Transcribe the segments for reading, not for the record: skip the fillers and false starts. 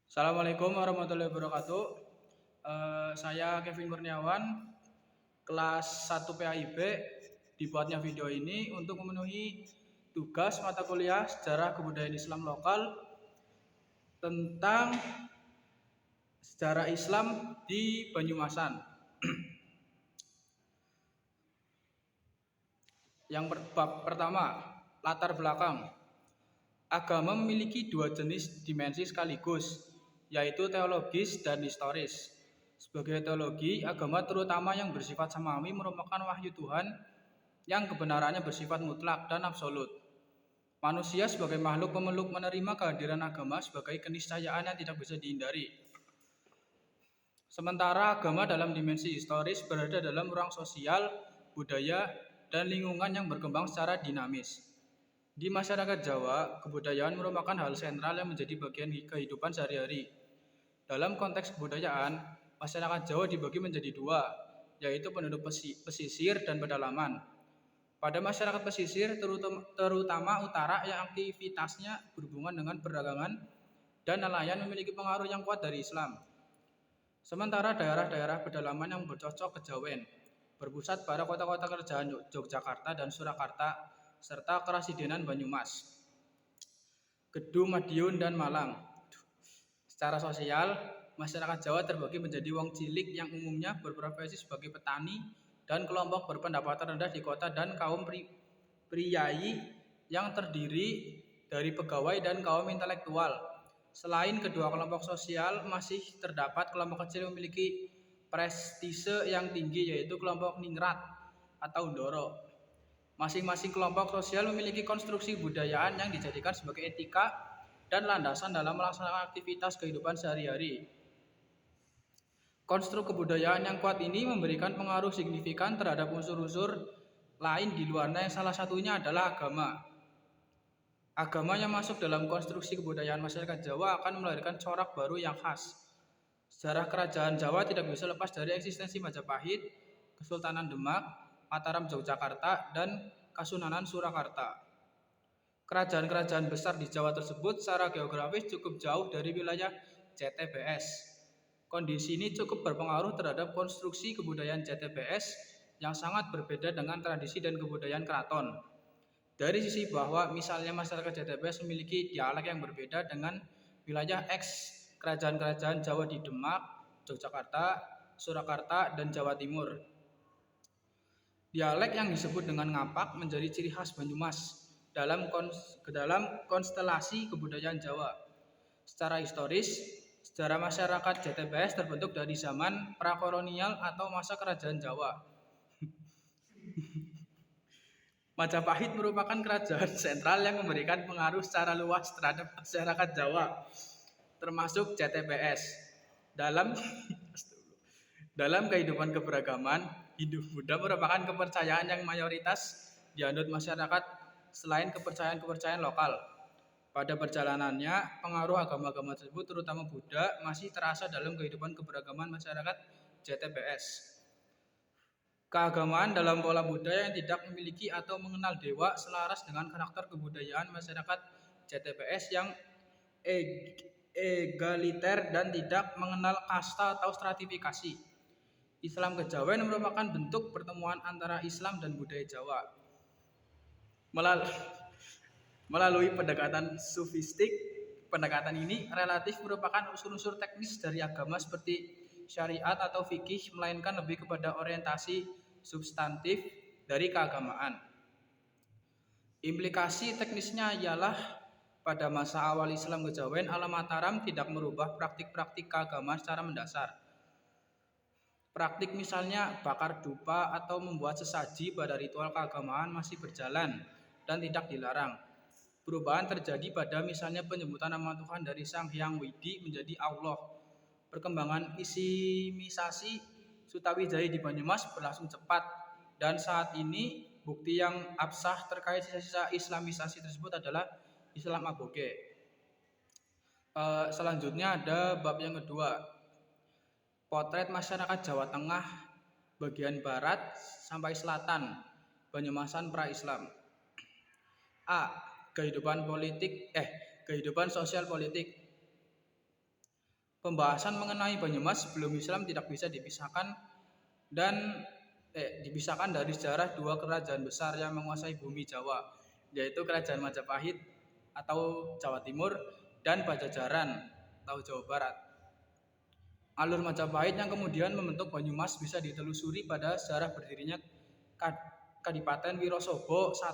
Assalamualaikum warahmatullahi wabarakatuh. Saya Kevin Kurniawan, kelas 1 PAIB. Dibuatnya video ini untuk memenuhi tugas mata kuliah Sejarah Kebudayaan Islam Lokal tentang sejarah Islam di Banyumasan. Yang pertama, latar belakang. Agama memiliki dua jenis dimensi sekaligus, yaitu teologis dan historis. Sebagai teologi, agama terutama yang bersifat samawi merupakan wahyu Tuhan yang kebenarannya bersifat mutlak dan absolut. Manusia sebagai makhluk pemeluk menerima kehadiran agama sebagai keniscayaan yang tidak bisa dihindari. Sementara agama dalam dimensi historis berada dalam ruang sosial, budaya, dan lingkungan yang berkembang secara dinamis. Di masyarakat Jawa, kebudayaan merupakan hal sentral yang menjadi bagian kehidupan sehari-hari. Dalam konteks kebudayaan, masyarakat Jawa dibagi menjadi dua, yaitu penduduk pesisir dan pedalaman. Pada masyarakat pesisir, terutama utara yang aktivitasnya berhubungan dengan perdagangan dan nelayan memiliki pengaruh yang kuat dari Islam. Sementara daerah-daerah pedalaman yang bercocok kejawen, berpusat pada kota-kota kerajaan Yogyakarta dan Surakarta, serta Kerasidenan Banyumas, Kedung, Madiun, dan Malang. Secara sosial, masyarakat Jawa terbagi menjadi wong cilik yang umumnya berprofesi sebagai petani dan kelompok berpendapatan rendah di kota dan kaum priai yang terdiri dari pegawai dan kaum intelektual. Selain kedua kelompok sosial, masih terdapat kelompok kecil yang memiliki prestise yang tinggi, yaitu kelompok ningrat atau ndoro. Masing-masing kelompok sosial memiliki konstruksi kebudayaan yang dijadikan sebagai etika dan landasan dalam melaksanakan aktivitas kehidupan sehari-hari. Konstruk kebudayaan yang kuat ini memberikan pengaruh signifikan terhadap unsur-unsur lain di luarnya, yang salah satunya adalah agama. Agama yang masuk dalam konstruksi kebudayaan masyarakat Jawa akan melahirkan corak baru yang khas. Sejarah kerajaan Jawa tidak bisa lepas dari eksistensi Majapahit, Kesultanan Demak, Mataram Yogyakarta, dan Kasunanan Surakarta. Kerajaan-kerajaan besar di Jawa tersebut secara geografis cukup jauh dari wilayah JTBS. Kondisi ini cukup berpengaruh terhadap konstruksi kebudayaan JTBS yang sangat berbeda dengan tradisi dan kebudayaan keraton. Dari sisi bahwa misalnya masyarakat JTBS memiliki dialek yang berbeda dengan wilayah X kerajaan-kerajaan Jawa di Demak, Yogyakarta, Surakarta, dan Jawa Timur. Dialek yang disebut dengan ngapak menjadi ciri khas Banyumas dalam konstelasi kebudayaan Jawa. Secara historis, sejarah masyarakat JTBS terbentuk dari zaman prakolonial atau masa kerajaan Jawa. Majapahit merupakan kerajaan sentral yang memberikan pengaruh secara luas terhadap masyarakat Jawa, termasuk JTBS. Dalam kehidupan keberagaman, hidup Buddha merupakan kepercayaan yang mayoritas dianut masyarakat selain kepercayaan-kepercayaan lokal. Pada perjalanannya, pengaruh agama-agama tersebut, terutama Buddha, masih terasa dalam kehidupan keberagaman masyarakat JTBS. Keagamaan dalam pola Buddha yang tidak memiliki atau mengenal dewa selaras dengan karakter kebudayaan masyarakat JTBS yang egaliter dan tidak mengenal kasta atau stratifikasi. Islam kejawen merupakan bentuk pertemuan antara Islam dan budaya Jawa. Melalui pendekatan sufistik, pendekatan ini relatif merupakan unsur-unsur teknis dari agama seperti syariat atau fikih, melainkan lebih kepada orientasi substantif dari keagamaan. Implikasi teknisnya ialah pada masa awal Islam kejawen, Alam Mataram tidak merubah praktik-praktik keagamaan secara mendasar. Praktik misalnya bakar dupa atau membuat sesaji pada ritual keagamaan masih berjalan dan tidak dilarang. Perubahan terjadi pada misalnya penyebutan nama Tuhan dari Sang Hyang Widi menjadi Allah. Perkembangan isimisasi Sutawijaya di Banyumas berlangsung cepat, dan saat ini bukti yang absah terkait sisa-sisa islamisasi tersebut adalah Islam aboge. Selanjutnya ada bab yang kedua, potret masyarakat Jawa Tengah bagian barat sampai selatan, Banyumasan pra-Islam. A. Kehidupan sosial politik. Pembahasan mengenai Banyumas sebelum Islam tidak bisa dipisahkan dari sejarah dua kerajaan besar yang menguasai bumi Jawa, yaitu Kerajaan Majapahit atau Jawa Timur dan Pajajaran atau Jawa Barat. Alur Majapahit yang kemudian membentuk Banyumas bisa ditelusuri pada sejarah berdirinya Kadipaten Wirosobo I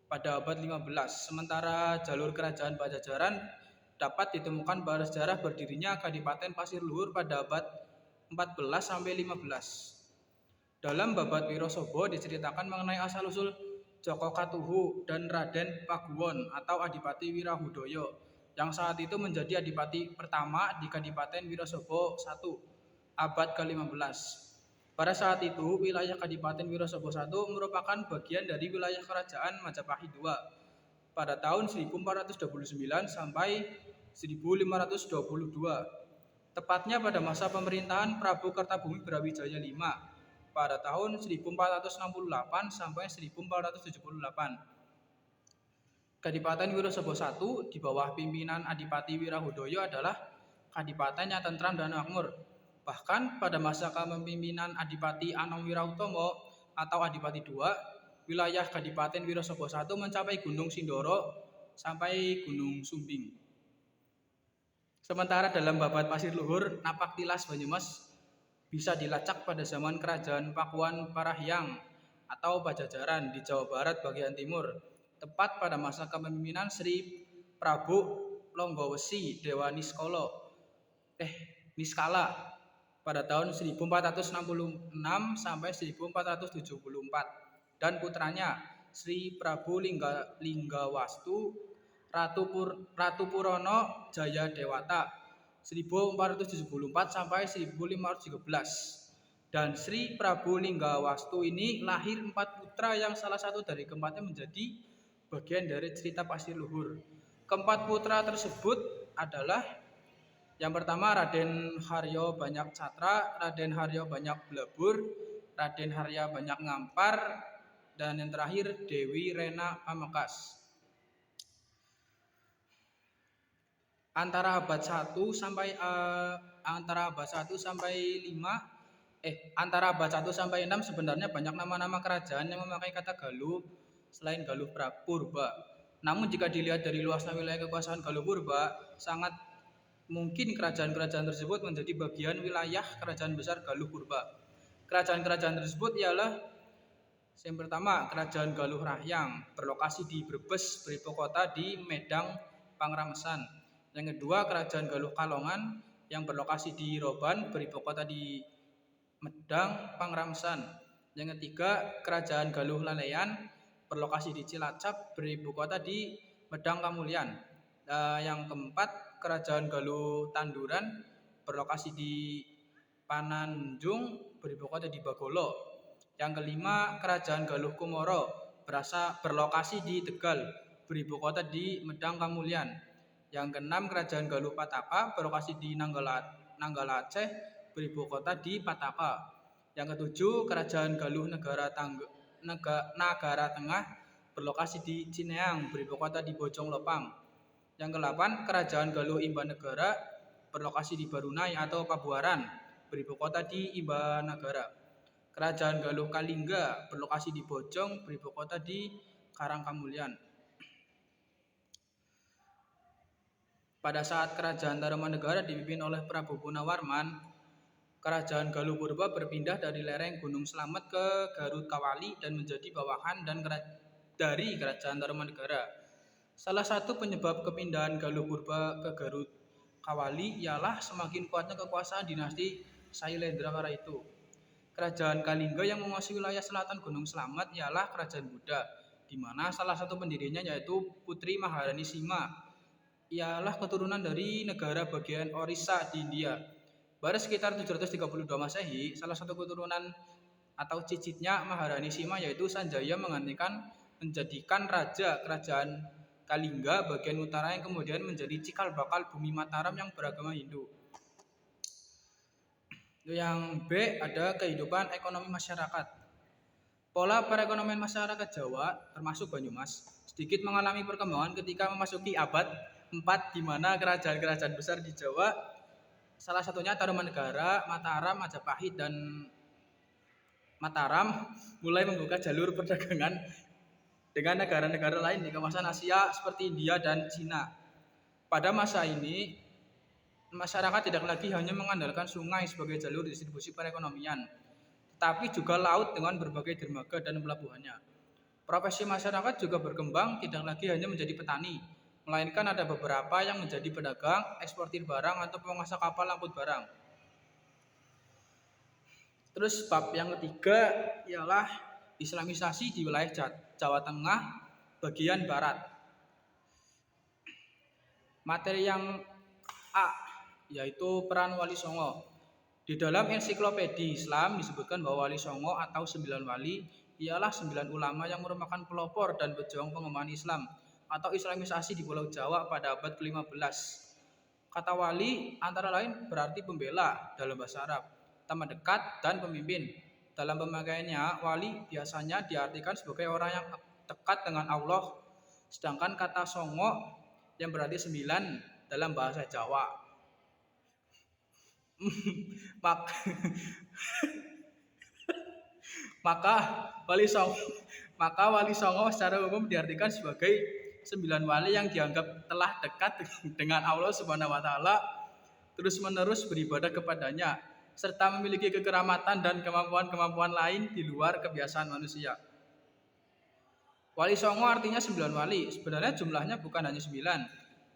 pada abad 15. Sementara jalur Kerajaan Pajajaran dapat ditemukan pada sejarah berdirinya Kadipaten Pasir Luhur pada abad 14 sampai 15. Dalam Babad Wirosobo diceritakan mengenai asal-usul Joko Katuhu dan Raden Paguwon atau Adipati Wirahudoyo yang saat itu menjadi adipati pertama di Kadipaten Wirosobo I abad ke-15. Pada saat itu, wilayah Kadipaten Wirosobo I merupakan bagian dari wilayah Kerajaan Majapahit II pada tahun 1429 sampai 1522, tepatnya pada masa pemerintahan Prabu Kertabumi Brawijaya V pada tahun 1468 sampai 1478. Kadipaten Wirosobo I di bawah pimpinan Adipati Wirahudoyo adalah kadipaten yang tentram dan makmur. Bahkan pada masa kepemimpinan Adipati Anom Wirautomo atau Adipati II, wilayah Kadipaten Wirosobo I mencapai Gunung Sindoro sampai Gunung Sumbing. Sementara dalam Babad Pasir Luhur, napak tilas Banyumas bisa dilacak pada zaman Kerajaan Pakuan Parahyang atau Pajajaran di Jawa Barat bagian timur, tepat pada masa kepemimpinan Sri Prabu Longgowesi Dewa Niskala pada tahun 1466 sampai 1474 dan putranya Sri Prabu Linggawastu Ratu Purono Jaya Dewata 1474 sampai 1513. Dan Sri Prabu Linggawastu ini lahir 4 putra yang salah satu dari keempatnya menjadi bagian dari cerita Pasir Luhur. Keempat putra tersebut adalah yang pertama Raden Haryo Banyak Catra, Raden Haryo Banyak Blabur, Raden Haryo Banyak Ngampar, dan yang terakhir Dewi Rena Pamekasan. Antara abad 1 sampai 6 sebenarnya banyak nama-nama kerajaan yang memakai kata Galuh selain Galuh Purba. Namun jika dilihat dari luasnya wilayah kekuasaan Galuh Purba, sangat mungkin kerajaan-kerajaan tersebut menjadi bagian wilayah kerajaan besar Galuh Purba. Kerajaan-kerajaan tersebut ialah yang pertama Kerajaan Galuh Rahyang berlokasi di Brebes, beribukota di Medang Pangramsan. Yang kedua Kerajaan Galuh Kalongan yang berlokasi di Roban, beribukota di Medang Pangramsan. Yang ketiga Kerajaan Galuh Laleyan berlokasi di Cilacap, beribukota di Medang Kamulian. Yang keempat Kerajaan Galuh Tanduran berlokasi di Pananjung, beribukota di Bagolo. Yang kelima Kerajaan Galuh Kumoro berlokasi di Tegal, beribukota di Medang Kamulian. Yang keenam Kerajaan Galuh Pataka berlokasi di Nanggala Aceh, beribukota di Pataka. Yang ketujuh Kerajaan Galuh Nagara Tengah berlokasi di Cineang, beribukota di Bojong Lopang. Yang ke-8 Kerajaan Galuh Imbanegara berlokasi di Barunai atau Pabuaran, beribukota di Imbanagara. Kerajaan Galuh Kalingga berlokasi di Bojong, beribukota di Karangkamulian. Pada saat Kerajaan Tarumanegara dipimpin oleh Prabu Gunawarman, Kerajaan Galuh Purba berpindah dari lereng Gunung Slamet ke Garut Kawali dan menjadi bawahan dari Kerajaan Tarumanegara. Salah satu penyebab kepindahan Galuh Purba ke Garut Kawali ialah semakin kuatnya kekuasaan dinasti Sailendra kala itu. Kerajaan Kalingga yang menguasai wilayah selatan Gunung Slamet ialah Kerajaan Buddha, di mana salah satu pendirinya yaitu Putri Maharani Sima. Ialah keturunan dari negara bagian Orissa di India. Pada sekitar 732 Masehi, salah satu keturunan atau cicitnya Maharani Sima yaitu Sanjaya menjadikan raja Kerajaan Kalingga bagian utara yang kemudian menjadi cikal bakal bumi Mataram yang beragama Hindu. Yang B ada kehidupan ekonomi masyarakat. Pola perekonomian masyarakat Jawa termasuk Banyumas sedikit mengalami perkembangan ketika memasuki abad 4 di mana kerajaan-kerajaan besar di Jawa Salah satunya Tarumanegara, Mataram, Majapahit dan Mataram mulai membuka jalur perdagangan dengan negara-negara lain di kawasan Asia seperti India dan Cina. Pada masa ini, masyarakat tidak lagi hanya mengandalkan sungai sebagai jalur distribusi perekonomian, tetapi juga laut dengan berbagai dermaga dan pelabuhannya. Profesi masyarakat juga berkembang, tidak lagi hanya menjadi petani, melainkan ada beberapa yang menjadi pedagang, eksportir barang, atau penguasa kapal angkut barang. Terus bab yang ketiga ialah Islamisasi di wilayah Jawa Tengah bagian barat. Materi yang A yaitu peran Wali Songo. Di dalam ensiklopedi Islam disebutkan bahwa Wali Songo atau 9 wali ialah 9 ulama yang merupakan pelopor dan pejuang pengembangan Islam atau Islamisasi di Pulau Jawa pada abad ke-15. Kata wali antara lain berarti pembela dalam bahasa Arab, teman dekat dan pemimpin. Dalam pemakaiannya, wali biasanya diartikan sebagai orang yang dekat dengan Allah, sedangkan kata songo yang berarti 9 dalam bahasa Jawa. Maka wali songo secara umum diartikan sebagai 9 wali yang dianggap telah dekat dengan Allah Subhanahu wa taala, terus-menerus beribadah kepadanya serta memiliki kekeramatan dan kemampuan-kemampuan lain di luar kebiasaan manusia. Wali songo artinya 9 wali. Sebenarnya jumlahnya bukan hanya 9.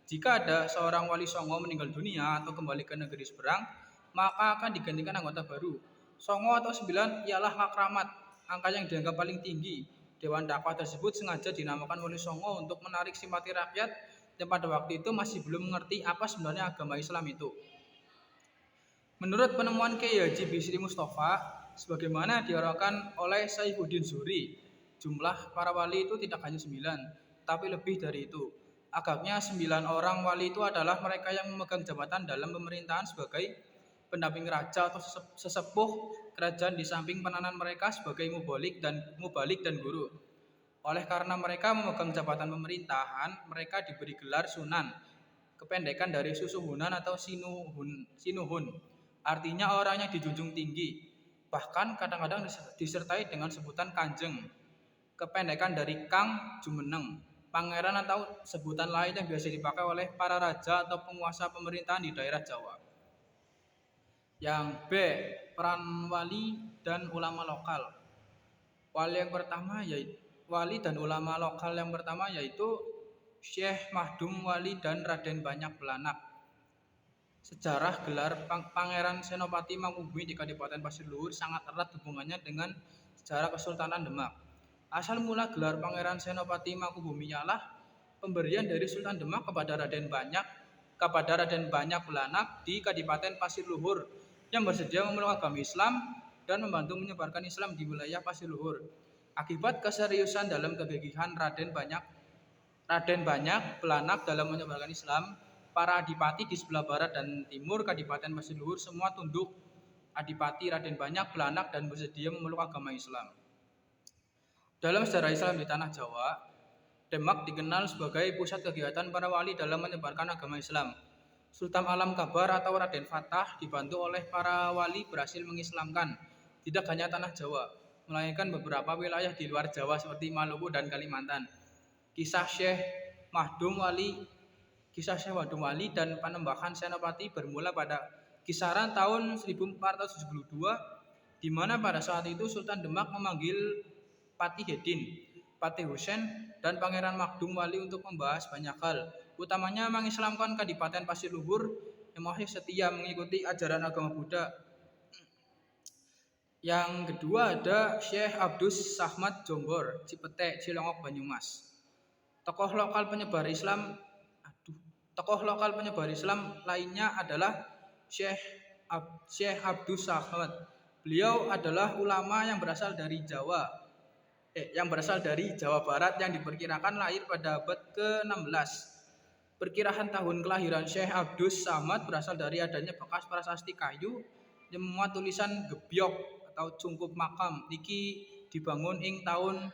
Jika ada seorang wali songo meninggal dunia atau kembali ke negeri seberang, maka akan digantikan anggota baru. Songo atau 9 ialah keramat, angka yang dianggap paling tinggi. Dewan dakwah tersebut sengaja dinamakan Wali Songo untuk menarik simpati rakyat yang pada waktu itu masih belum mengerti apa sebenarnya agama Islam itu. Menurut penemuan Kiai Haji Bisri Mustafa, sebagaimana diarahkan oleh Saifuddin Zuhri, jumlah para wali itu tidak hanya 9, tapi lebih dari itu. Agaknya 9 orang wali itu adalah mereka yang memegang jabatan dalam pemerintahan sebagai pendamping raja atau sesepuh kerajaan di samping peranan mereka sebagai mubalik dan guru. Oleh karena mereka memegang jabatan pemerintahan, mereka diberi gelar sunan, kependekan dari susuhunan atau sinuhun. Artinya orang yang dijunjung tinggi. Bahkan kadang-kadang disertai dengan sebutan kanjeng, kependekan dari Kang Jumeneng, pangeran atau sebutan lain yang biasa dipakai oleh para raja atau penguasa pemerintahan di daerah Jawa. Yang B, peran wali dan ulama lokal. Wali dan ulama lokal yang pertama yaitu Syekh Mahdum Wali dan Raden Banyak Belanak. Sejarah gelar Pangeran Senopati Mangkubumi di Kabupaten Pasir Luhur sangat erat hubungannya dengan sejarah Kesultanan Demak. Asal mula gelar Pangeran Senopati Mangkubumi ialah pemberian dari Sultan Demak kepada Raden Banyak Belanak di Kabupaten Pasir Luhur yang bersedia memeluk agama Islam dan membantu menyebarkan Islam di wilayah Pasir Luhur. Akibat keseriusan dalam kegigihan Raden Banyak Belanak dalam menyebarkan Islam, para adipati di sebelah barat dan timur Kabupaten Pasir Luhur semua tunduk Adipati Raden Banyak Belanak dan bersedia memeluk agama Islam. Dalam sejarah Islam di tanah Jawa, Demak dikenal sebagai pusat kegiatan para wali dalam menyebarkan agama Islam. Sultan Alam Kabar atau Raden Fatah dibantu oleh para wali berhasil mengislamkan tidak hanya tanah Jawa, melainkan beberapa wilayah di luar Jawa seperti Maluku dan Kalimantan. Kisah Syekh Mahdum Wali dan Panembahan Senopati bermula pada kisaran tahun 1472, di mana pada saat itu Sultan Demak memanggil Patih Hedin, Patih Husein, dan Pangeran Mahdum Wali untuk membahas banyak hal, utamanya mengislamkan Kadipaten Pasir Luhur yang masih setia mengikuti ajaran agama Buddha. Yang kedua ada Syekh Abdus Sahmat Jombor, Cipete, Cilongok, Banyumas. Tokoh lokal penyebar Islam lainnya adalah Syekh Abdus Sahmat. Beliau adalah ulama yang berasal dari Jawa Barat yang diperkirakan lahir pada abad ke-16. Perkiraan tahun kelahiran Syekh Abdus Samad berasal dari adanya bekas prasasti kayu yang memuat tulisan gebyok atau cungkup makam niki dibangun ing tahun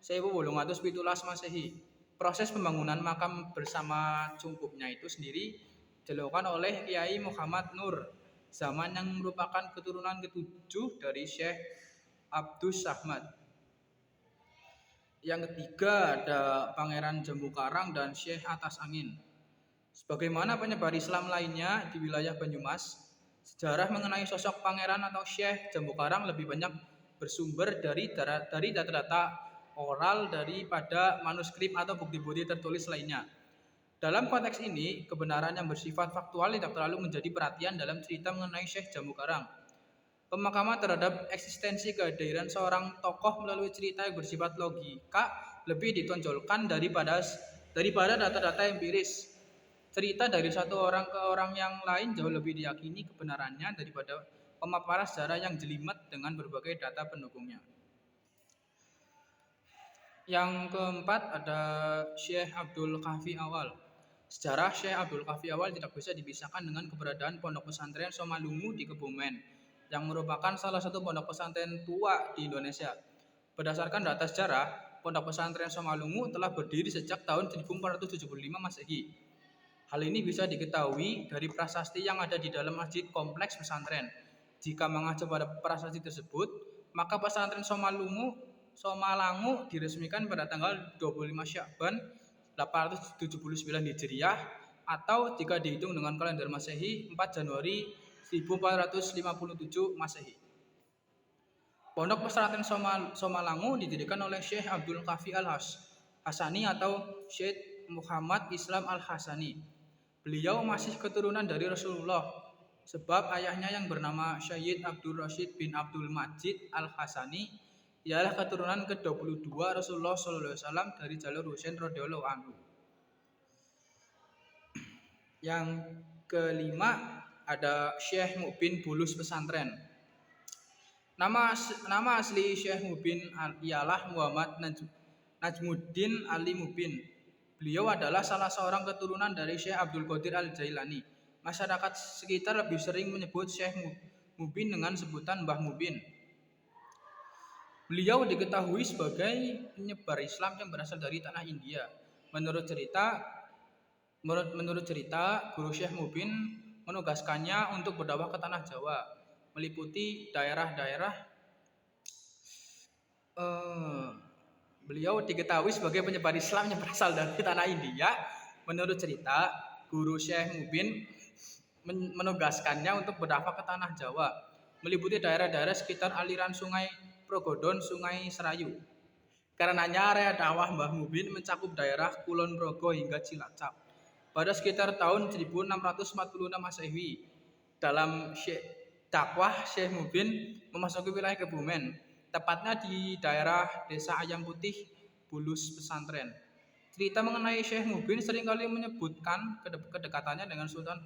1817 Masehi. Proses pembangunan makam bersama cungkupnya itu sendiri dilakukan oleh Kiai Muhammad Nur Zaman yang merupakan keturunan ketujuh dari Syekh Abdus Samad. Yang ketiga ada Pangeran Jambu Karang dan Syekh Atas Angin. Sebagaimana penyebar Islam lainnya di wilayah Banyumas, sejarah mengenai sosok Pangeran atau Syekh Jambu Karang lebih banyak bersumber dari data-data oral daripada manuskrip atau bukti-bukti tertulis lainnya. Dalam konteks ini, kebenaran yang bersifat faktual tidak terlalu menjadi perhatian dalam cerita mengenai Syekh Jambu Karang. Pemakaman terhadap eksistensi kehadiran seorang tokoh melalui cerita yang bersifat logika lebih ditonjolkan daripada data-data empiris. Cerita dari satu orang ke orang yang lain jauh lebih diyakini kebenarannya daripada pemaparan sejarah yang jelimet dengan berbagai data pendukungnya. Yang keempat ada Syekh Abdul Kahfi Awal. Sejarah Syekh Abdul Kahfi Awal tidak bisa dipisahkan dengan keberadaan Pondok Pesantren Somalungu di Kebumen, yang merupakan salah satu pondok pesantren tua di Indonesia. Berdasarkan data sejarah, Pondok Pesantren Somalungu telah berdiri sejak tahun 1475 Masehi. Hal ini bisa diketahui dari prasasti yang ada di dalam masjid kompleks pesantren. Jika mengacu pada prasasti tersebut, maka pesantren Somalangu diresmikan pada tanggal 25 Sya'ban 879 Hijriah atau jika dihitung dengan kalender Masehi 4 Januari 1457 Masehi. Pondok pesantren Somalangu didirikan oleh Syekh Abdul Kahfi Al-Hasani atau Syekh Muhammad Islam Al-Hasani. Beliau masih keturunan dari Rasulullah, sebab ayahnya yang bernama Syed Abdul Rashid bin Abdul Majid Al-Hasani ialah keturunan ke-22 Rasulullah SAW dari jalur Husain radhiyallahu anhu. Yang kelima ada Syekh Mubin Bulus Pesantren. Nama asli Syekh Mubin ialah Muhammad Najmuddin Ali Mubin. Beliau adalah salah seorang keturunan dari Syekh Abdul Qadir Al-Jailani. Masyarakat sekitar lebih sering menyebut Syekh Mubin dengan sebutan Mbah Mubin. Beliau diketahui sebagai penyebar Islam yang berasal dari tanah India. Menurut cerita, Guru Syekh Mubin menugaskannya untuk berdakwah ke tanah Jawa, meliputi daerah-daerah. Beliau diketahui sebagai penyebar Islam yang berasal dari tanah India. Menurut cerita, Guru Syekh Mubin menugaskannya untuk berdakwah ke tanah Jawa, meliputi daerah-daerah sekitar aliran Sungai Progodon, Sungai Serayu. Karenanya area dakwah Mbah Mubin mencakup daerah Kulon Progo hingga Cilacap. Pada sekitar tahun 1646 Masehi, dalam dakwah Syekh Mubin memasuki wilayah Kebumen, tepatnya di daerah Desa Ayam Putih, Bulus Pesantren. Cerita mengenai Syekh Mubin seringkali menyebutkan kedekatannya dengan Sultan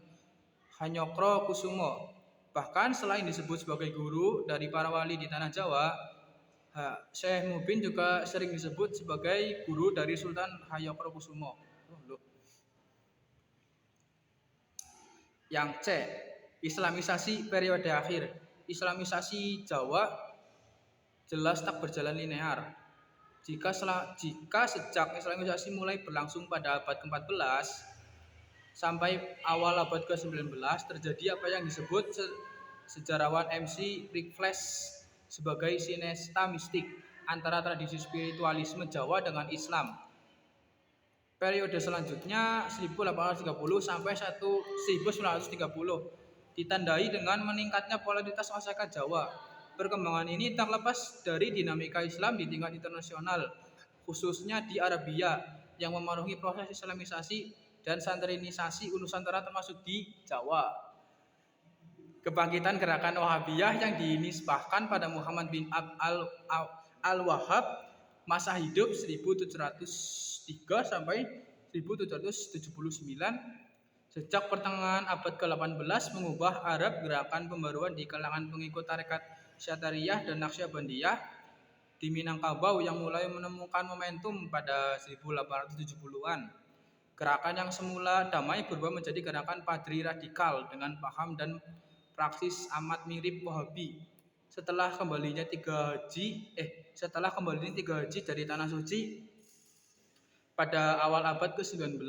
Hanyokro Kusumo. Bahkan selain disebut sebagai guru dari para wali di tanah Jawa, Syekh Mubin juga sering disebut sebagai guru dari Sultan Hanyokro Kusumo. Yang C, Islamisasi periode akhir. Islamisasi Jawa jelas tak berjalan linear. Jika sejak Islamisasi mulai berlangsung pada abad ke-14 sampai awal abad ke-19 terjadi apa yang disebut sejarawan MC Rickflesh sebagai sinesta mistik antara tradisi spiritualisme Jawa dengan Islam. Periode selanjutnya 1830 sampai 1930 ditandai dengan meningkatnya popularitas masyarakat Jawa. Perkembangan ini tak lepas dari dinamika Islam di tingkat internasional, khususnya di Arabia yang memengaruhi proses Islamisasi dan santrinisasi Nusantara termasuk di Jawa. Kebangkitan gerakan Wahabiyah yang dinisbahkan pada Muhammad bin Al-Wahhab masa hidup 1703 sampai 1779 sejak pertengahan abad ke-18 mengubah Arab gerakan pembaruan di kalangan pengikut tarekat Syatariah dan Naqsyabandiyah di Minangkabau yang mulai menemukan momentum pada 1870-an. Gerakan yang semula damai berubah menjadi gerakan padri radikal dengan paham dan praksis amat mirip Wahabi. Setelah kembalinya tiga haji dari Tanah Suci pada awal abad ke-19.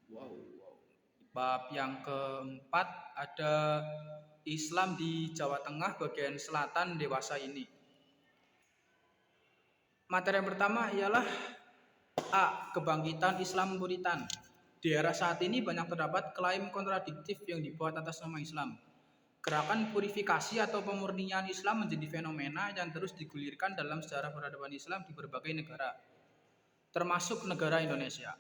Wow, wow. Bab yang keempat ada Islam di Jawa Tengah bagian selatan dewasa ini. Materi yang pertama ialah A. Kebangkitan Islam Puritan. Di era saat ini banyak terdapat klaim kontradiktif yang dibuat atas nama Islam. Gerakan purifikasi atau pemurnian Islam menjadi fenomena yang terus digulirkan dalam sejarah peradaban Islam di berbagai negara, termasuk negara Indonesia.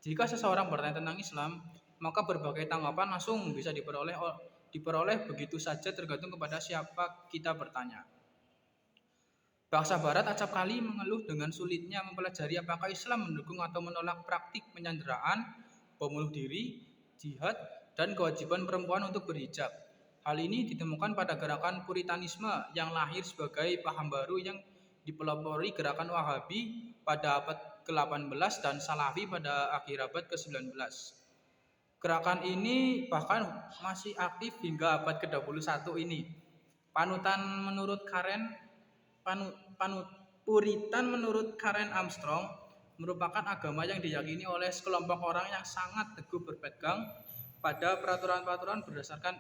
Jika seseorang bertanya tentang Islam, maka berbagai tanggapan langsung bisa diperoleh begitu saja tergantung kepada siapa kita bertanya. Bangsa Barat acap kali mengeluh dengan sulitnya mempelajari apakah Islam mendukung atau menolak praktik penyanderaan, bom bunuh diri, jihad, dan kewajiban perempuan untuk berhijab. Hal ini ditemukan pada gerakan Puritanisme yang lahir sebagai paham baru yang dipelopori gerakan Wahabi pada abad ke-18 dan Salafi pada akhir abad ke-19. Gerakan ini bahkan masih aktif hingga abad ke-21 ini. Puritan menurut Karen Armstrong merupakan agama yang diyakini oleh sekelompok orang yang sangat teguh berpegang pada peraturan-peraturan berdasarkan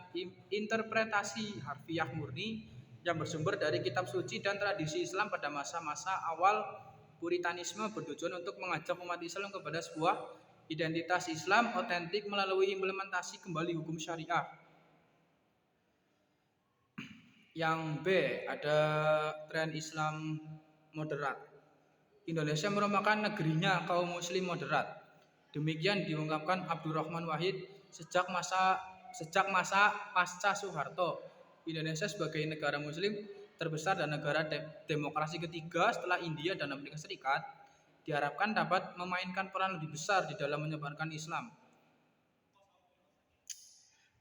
interpretasi harfiah murni yang bersumber dari kitab suci dan tradisi Islam pada masa-masa awal Puritanisme bertujuan untuk mengajak umat Islam kepada sebuah identitas Islam otentik melalui implementasi kembali hukum syariah. Yang B, ada tren Islam moderat. Indonesia merupakan negerinya kaum muslim moderat. Demikian diungkapkan Abdurrahman Wahid sejak masa pasca Soeharto. Indonesia sebagai negara muslim terbesar dan negara demokrasi ketiga setelah India dan Amerika Serikat diharapkan dapat memainkan peran lebih besar di dalam menyebarkan Islam.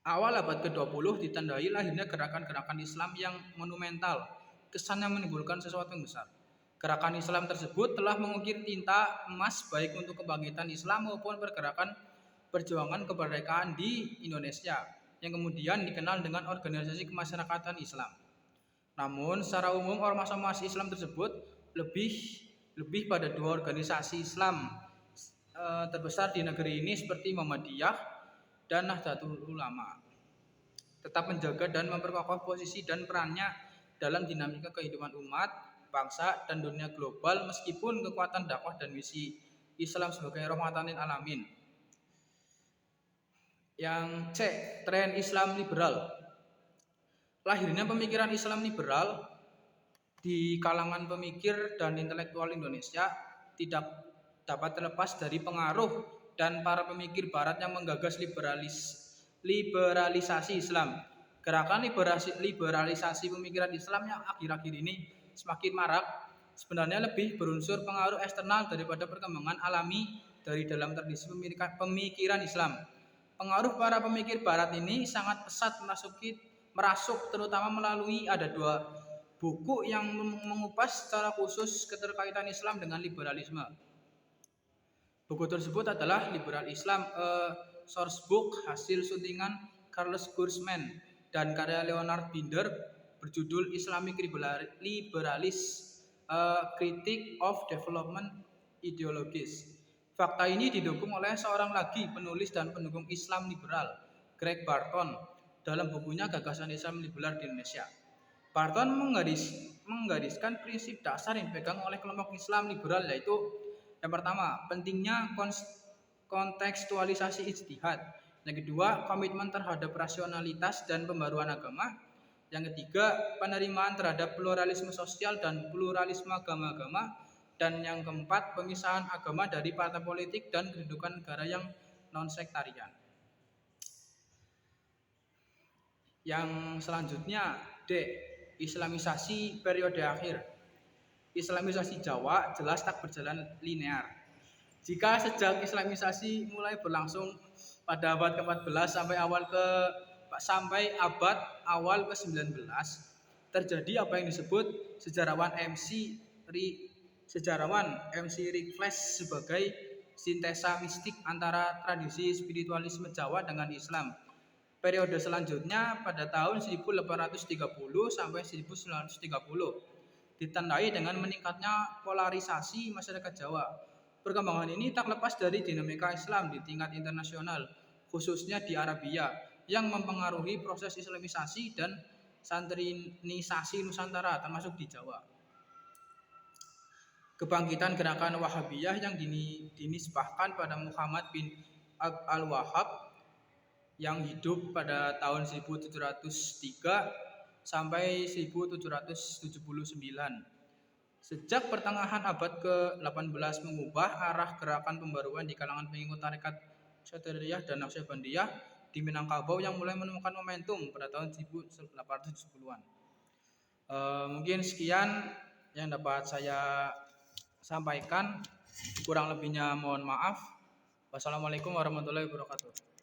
Awal abad ke-20 ditandai lahirnya gerakan-gerakan Islam yang monumental, kesannya menimbulkan sesuatu yang besar. Gerakan Islam tersebut telah mengukir tinta emas baik untuk kebangkitan Islam maupun pergerakan perjuangan kemerdekaan di Indonesia yang kemudian dikenal dengan organisasi kemasyarakatan Islam. Namun secara umum ormas-ormas Islam tersebut lebih pada dua organisasi Islam terbesar di negeri ini seperti Muhammadiyah dan Nahdlatul Ulama. Tetap menjaga dan memperkokoh posisi dan perannya dalam dinamika kehidupan umat, bangsa, dan dunia global meskipun kekuatan dakwah dan misi Islam sebagai rahmatan lil alamin. Yang C, tren Islam liberal. Lahirnya pemikiran Islam liberal di kalangan pemikir dan intelektual Indonesia tidak dapat terlepas dari pengaruh dan para pemikir barat yang menggagas liberalisasi Islam. Gerakan liberalisasi pemikiran Islam yang akhir-akhir ini semakin marak sebenarnya lebih berunsur pengaruh eksternal daripada perkembangan alami dari dalam tradisi pemikiran Islam. Pengaruh para pemikir barat ini sangat pesat merasuk terutama melalui ada dua buku yang mengupas secara khusus keterkaitan Islam dengan liberalisme. Buku tersebut adalah Liberal Islam, Sourcebook hasil suntingan Carlos Kurzman dan karya Leonard Binder berjudul Islamic Liberalism, Critique of Development Ideologies. Fakta ini didukung oleh seorang lagi penulis dan pendukung Islam liberal, Greg Barton, dalam bukunya Gagasan Islam Liberal di Indonesia. Barton menggariskan prinsip dasar yang dipegang oleh kelompok Islam liberal, yaitu yang pertama, pentingnya kontekstualisasi ijtihad. Yang kedua, komitmen terhadap rasionalitas dan pembaruan agama. Yang ketiga, penerimaan terhadap pluralisme sosial dan pluralisme agama-agama. Dan yang keempat, pemisahan agama dari partai politik dan kedudukan negara yang non-sektarian. Yang selanjutnya D, Islamisasi periode akhir. Islamisasi Jawa jelas tak berjalan linear. Jika sejak Islamisasi mulai berlangsung pada abad ke-14 sampai abad awal ke-19, terjadi apa yang disebut sejarawan MC Rickles sebagai sintesa mistik antara tradisi spiritualisme Jawa dengan Islam. Periode selanjutnya pada tahun 1830 sampai 1930 ditandai dengan meningkatnya polarisasi masyarakat Jawa. Perkembangan ini tak lepas dari dinamika Islam di tingkat internasional, khususnya di Arabia, yang mempengaruhi proses Islamisasi dan santrinisasi Nusantara, termasuk di Jawa. Kebangkitan gerakan Wahabiyah yang dinisbahkan pada Muhammad bin Abd al-Wahhab yang hidup pada tahun 1703 sampai 1779. Sejak pertengahan abad ke-18 mengubah arah gerakan pembaruan di kalangan pengikut tarekat Syadziliyah dan Naqsyabandiyah di Minangkabau yang mulai menemukan momentum pada tahun 1870-an. Mungkin sekian yang dapat saya sampaikan. Kurang lebihnya mohon maaf. Wassalamualaikum warahmatullahi wabarakatuh.